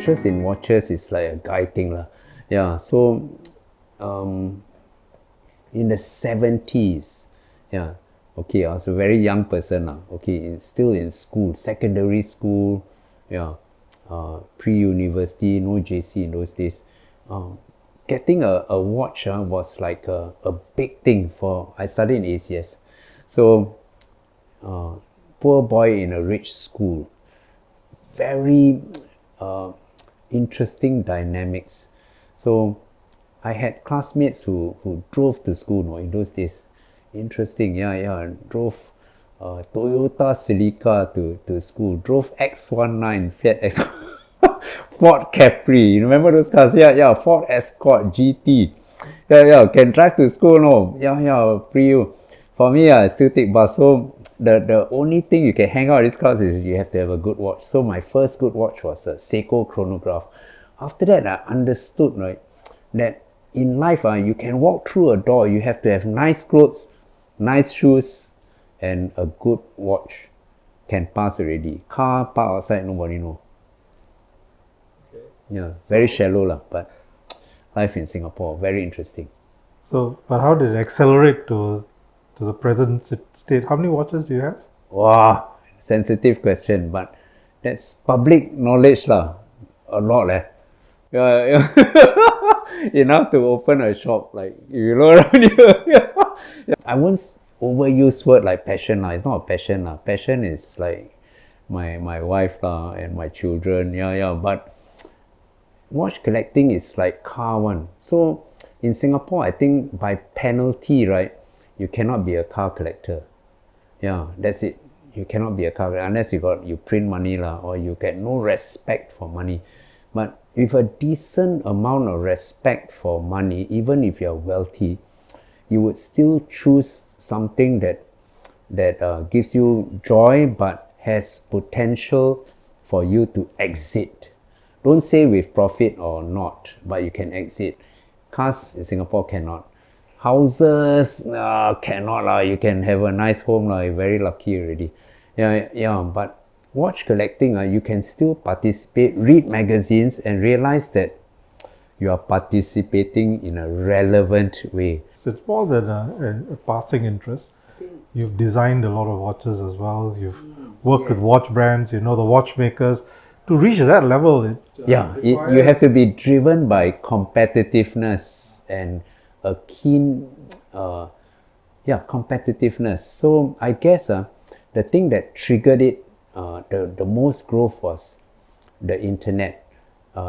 interest in watches is like a guy thing lah. Yeah, so in the 70s, yeah, okay, I was a very young person lah. Okay, still in school, secondary school, yeah, pre-university, no JC in those days. Getting a watch was like a big thing for, I studied in ACS. So, poor boy in a rich school, very interesting dynamics. So I had classmates who drove to school in those days. Interesting, yeah. Drove Toyota Celica to school. Drove X19, Fiat X, Ford Capri. You remember those cars? Yeah. Ford Escort GT. Yeah. Can drive to school, no? Yeah. Pre-U. For me, I still take bus. So the only thing you can hang out in this class is you have to have a good watch. So my first good watch was a Seiko chronograph. After that, I understood, right, that in life, you can walk through a door. You have to have nice clothes, nice shoes, and a good watch. Can pass already. Car park outside, nobody know. Okay. Yeah, very shallow lah. But life in Singapore, very interesting. So, but how did it accelerate to the present state? How many watches do you have? Wow, sensitive question, but that's public knowledge lah. A lot leh. Yeah. Enough to open a shop, like, you know, around here. I won't overuse word like passion lah. It's not a passion lah. Passion is like my wife lah and my children. Yeah. But watch collecting is like car one. So in Singapore, I think by penalty, right, you cannot be a car collector. Yeah, that's it. You cannot be a car collector unless you print money lah, or you get no respect for money. But with a decent amount of respect for money, even if you're wealthy, you would still choose something that gives you joy but has potential for you to exit. Don't say with profit or not, but you can exit. Cars in Singapore cannot. Houses cannot lah. You can have a nice home lah. You're very lucky already. Yeah. But watch collecting, you can still participate, read magazines, and realize that you are participating in a relevant way. So it's more than a passing interest. You've designed a lot of watches as well. You've worked with watch brands. You know the watchmakers. To reach that level, you have to be driven by competitiveness and a keen, competitiveness. So I guess the thing that triggered it, the most growth was the internet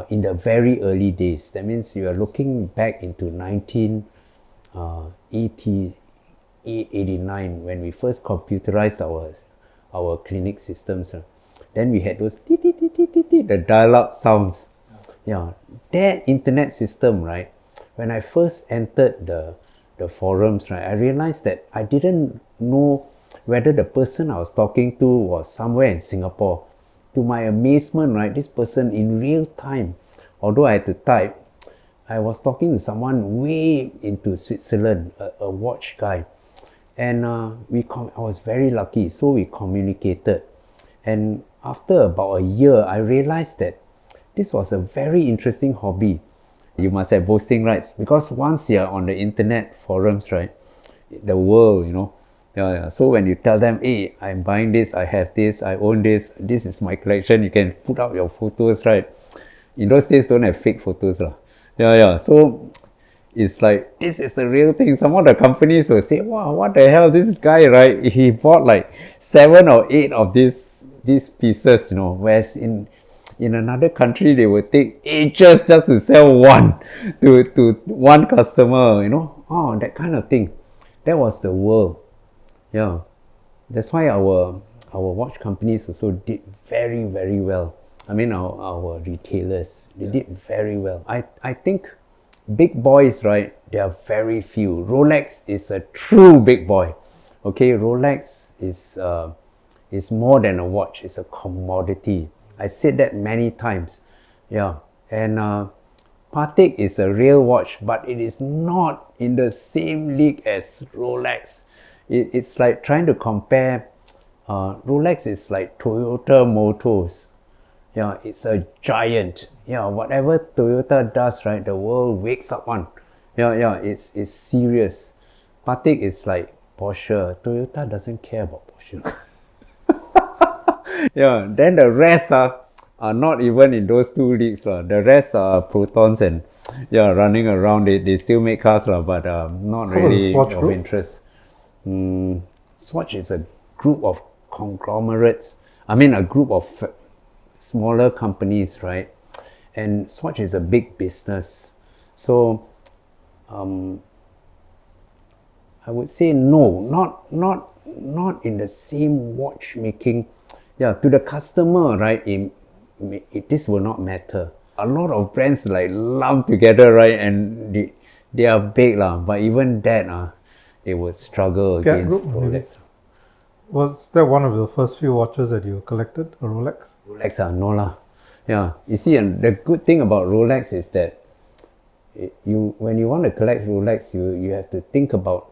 in the very early days. That means you are looking back into 1989 when we first computerized our clinic systems. Then we had those the dial-up sounds. Yeah, that internet system, right? When I first entered the forums, right, I realized that I didn't know whether the person I was talking to was somewhere in Singapore. To my amazement, right, this person in real time, although I had to type, I was talking to someone way into Switzerland, a watch guy. And I was very lucky, so we communicated. And after about a year, I realized that this was a very interesting hobby. You must have boasting rights, because once you're on the internet forums, right, the world, you know, so when you tell them, hey, I'm buying this, I have this, I own this is my collection, you can put up your photos, right? In those days, don't have fake photos lah. So it's like, this is the real thing. Some of the companies will say, wow, what the hell, this guy, right, he bought like 7 or 8 of these pieces, you know, whereas in another country they would take ages just to sell one to one customer, you know. That kind of thing. That was the world. Yeah, that's why our watch companies also did very, very well. I mean, our retailers, they did very well. I think big boys, right, there are very few. Rolex is a true big boy. Okay, Rolex is more than a watch, it's a commodity. I said that many times. Yeah, and Patek is a real watch, but it is not in the same league as Rolex. It's like trying to compare, Rolex is like Toyota Motors. Yeah, it's a giant. Yeah, whatever Toyota does, right, the world wakes up on. Yeah, it's serious. Patek is like Porsche. Toyota doesn't care about Porsche. Yeah, then the rest are not even in those two leagues. The rest are protons and running around. They still make cars, but not How about the really Swatch of Group? interest. Swatch is a group of conglomerates. I mean, a group of smaller companies, right? And Swatch is a big business. So I would say no, not in the same watchmaking. Yeah, to the customer, right? This will not matter. A lot of brands like lump together, right? And they are big lah. But even that, it would struggle Cat against Group, maybe. Rolex. Was that one of the first few watches that you collected, a Rolex? Rolex, no lah. Yeah, you see, and the good thing about Rolex is that when you want to collect Rolex, you have to think about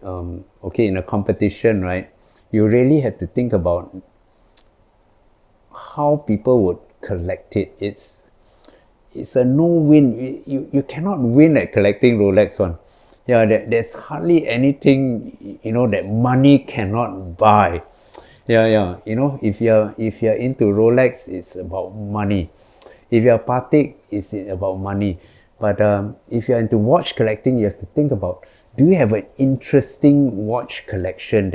okay, in a competition, right? You really have to think about how people would collect it. It's a no-win. You cannot win at collecting Rolex one. Yeah, there's hardly anything that money cannot buy. Yeah. If you're into Rolex, it's about money. If you're Patek, it's about money. But if you're into watch collecting, you have to think about, do you have an interesting watch collection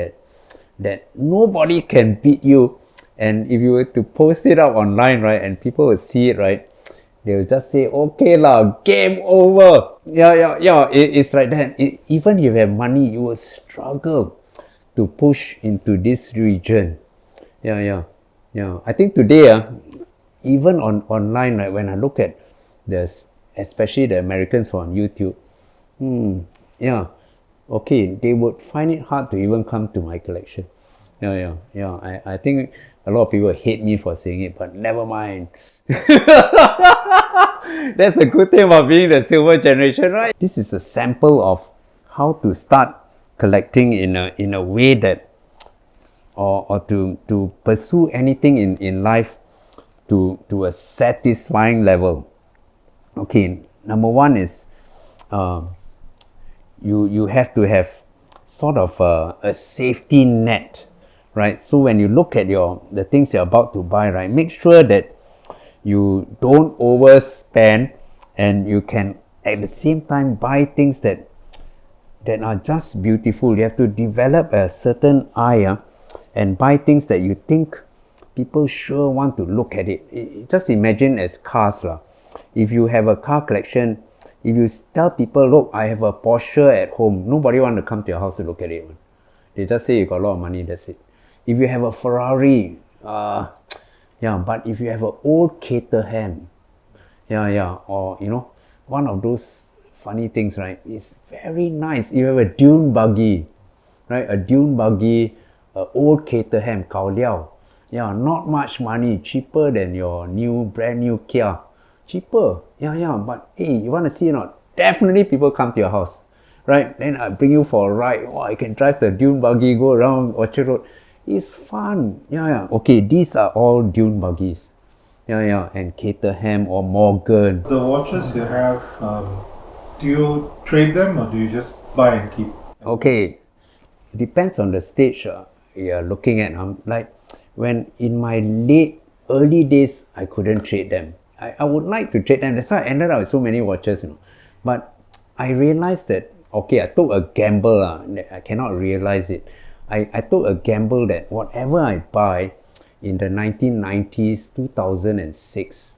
that nobody can beat you? And if you were to post it up online, right, and people will see it, right, they'll just say, okay lah, game over. Yeah, it's like that. Even if you have money, you will struggle to push into this region. Yeah. I think today, even online, right, when I look at especially the Americans who are on YouTube, okay, they would find it hard to even come to my collection. Yeah. I think a lot of people hate me for saying it, but never mind. That's a good thing about being the silver generation, right? This is a sample of how to start collecting in a way that, or to pursue anything in life to a satisfying level. Okay, number one is you have to have sort of a safety net, right? So when you look at the things you're about to buy, right, make sure that you don't overspend, and you can at the same time buy things that are just beautiful. You have to develop a certain eye and buy things that you think people sure want to look at it. Just imagine as cars lah. If you have a car collection, if you tell people, look, I have a Porsche at home, nobody want to come to your house to look at it. They just say you got a lot of money, that's it. If you have a Ferrari, but if you have an old Caterham, or one of those funny things, right, it's very nice. You have a dune buggy, right, a old Caterham, Kao Liao, not much money, cheaper than your brand new Kia, cheaper, but hey, you want to see or not? Definitely people come to your house, right? Then I bring you for a ride. I can drive the dune buggy, go around Orchard Road. It's fun. Okay, these are all dune buggies. And Caterham or Morgan. The watches you have, do you trade them or do you just buy and keep? Okay, it depends on the stage you're looking at. Like when in my early days, I couldn't trade them. I would like to trade them. That's why I ended up with so many watches. But I realized that, okay, I took a gamble. I cannot realize it. I took a gamble that whatever I buy in the 1990s, 2006,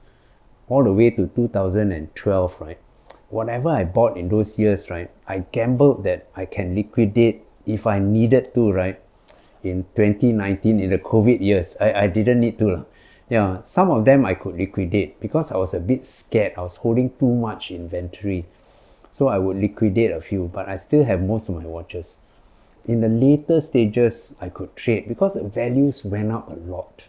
all the way to 2012, right? Whatever I bought in those years, right? I gambled that I can liquidate if I needed to, right? In 2019, in the COVID years, I didn't need to. Some of them I could liquidate because I was a bit scared. I was holding too much inventory. So I would liquidate a few, but I still have most of my watches. In the later stages, I could trade because the values went up a lot.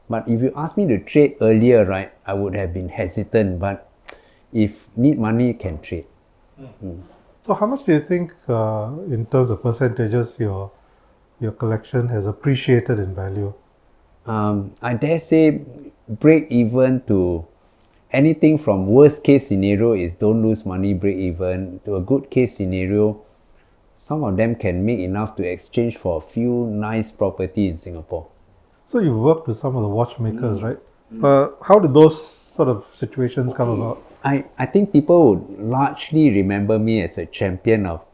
But if you ask me to trade earlier, right, I would have been hesitant. But if need money, you can trade. So how much do you think, in terms of percentages, your collection has appreciated in value? I dare say break even to anything from worst case scenario is don't lose money, break even, to a good case scenario, some of them can make enough to exchange for a few nice property in Singapore. So you worked with some of the watchmakers, right? How did those sort of situations come about? I think people would largely remember me as a champion of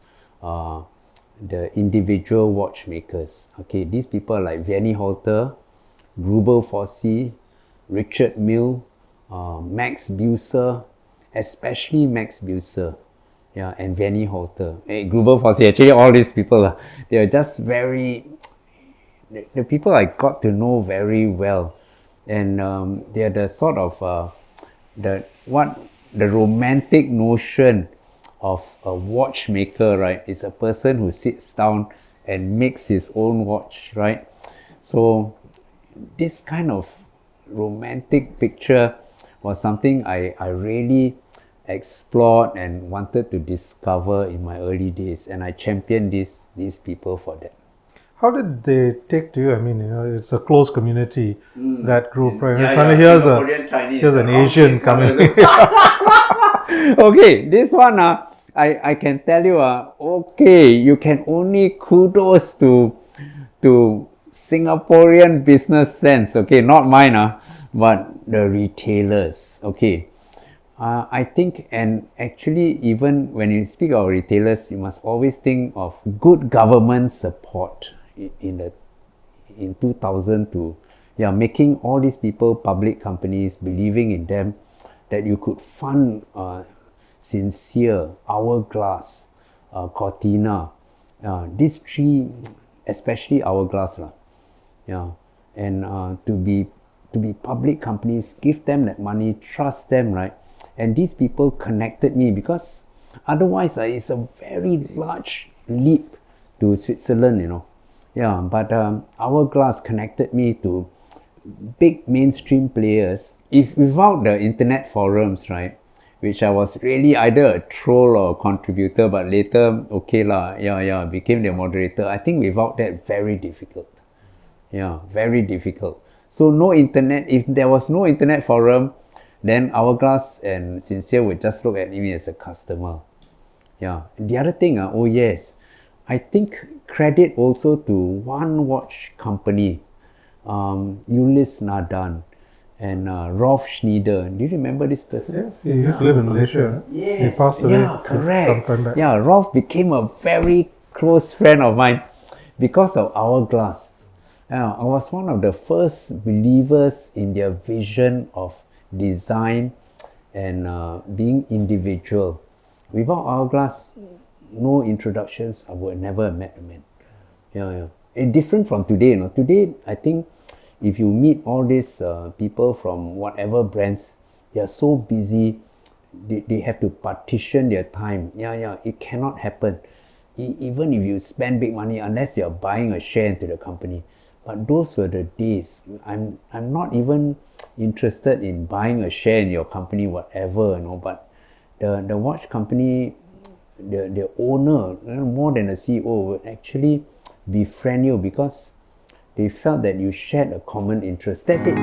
the individual watchmakers. Okay, these people like Vianney Halter, Greubel Forsey, Richard Mille, Max Büsser, especially Max Büsser, yeah, and Vianney Halter. Greubel Forsey, actually all these people, they are just very, the people I got to know very well, and they are the sort of the romantic notion of a watchmaker, right, is a person who sits down and makes his own watch, right? So this kind of romantic picture was something I really explored and wanted to discover in my early days, and I championed these people for that. How did they take to you? I mean, it's a close community, that group, right? Yeah, Suddenly here's an Asian coming. Okay, this one, I can tell you, okay, you can only kudos to Singaporean business sense, okay, not mine, but the retailers, okay. I think, and actually even when you speak of retailers, you must always think of good government support in 2002, yeah, making all these people public companies, believing in them, that you could fund Sincere, Hourglass, Cortina, these three, especially Hourglass, yeah, and to be public companies, give them that money, trust them, right? And these people connected me, because otherwise it's a very large leap to Switzerland, yeah, but Hourglass connected me to big mainstream players. If without the internet forums, right, which I was really either a troll or a contributor, but later, okay lah, yeah, became the moderator. I think without that, very difficult. Yeah, very difficult. So no internet, if there was no internet forum, then Hourglass and Sincere would just look at me as a customer. Yeah. The other thing, oh yes, I think credit also to one watch company, Ulysse Nardin and Rolf Schnyder. Do you remember this person? Yes, he used to live in Malaysia. Yes, He passed away yeah, correct. some time back. Yeah, Rolf became a very close friend of mine because of Hourglass. I was one of the first believers in their vision of design and being individual. Without Hourglass, no introductions, I would never have met the man. Yeah. And different from today, Today, I think if you meet all these people from whatever brands, they are so busy, they have to partition their time. Yeah, it cannot happen. Even if you spend big money, unless you're buying a share into the company. But those were the days. I'm not even interested in buying a share in your company, whatever, but the watch company, the owner, more than the CEO, would actually befriend you because they felt that you shared a common interest. That's it.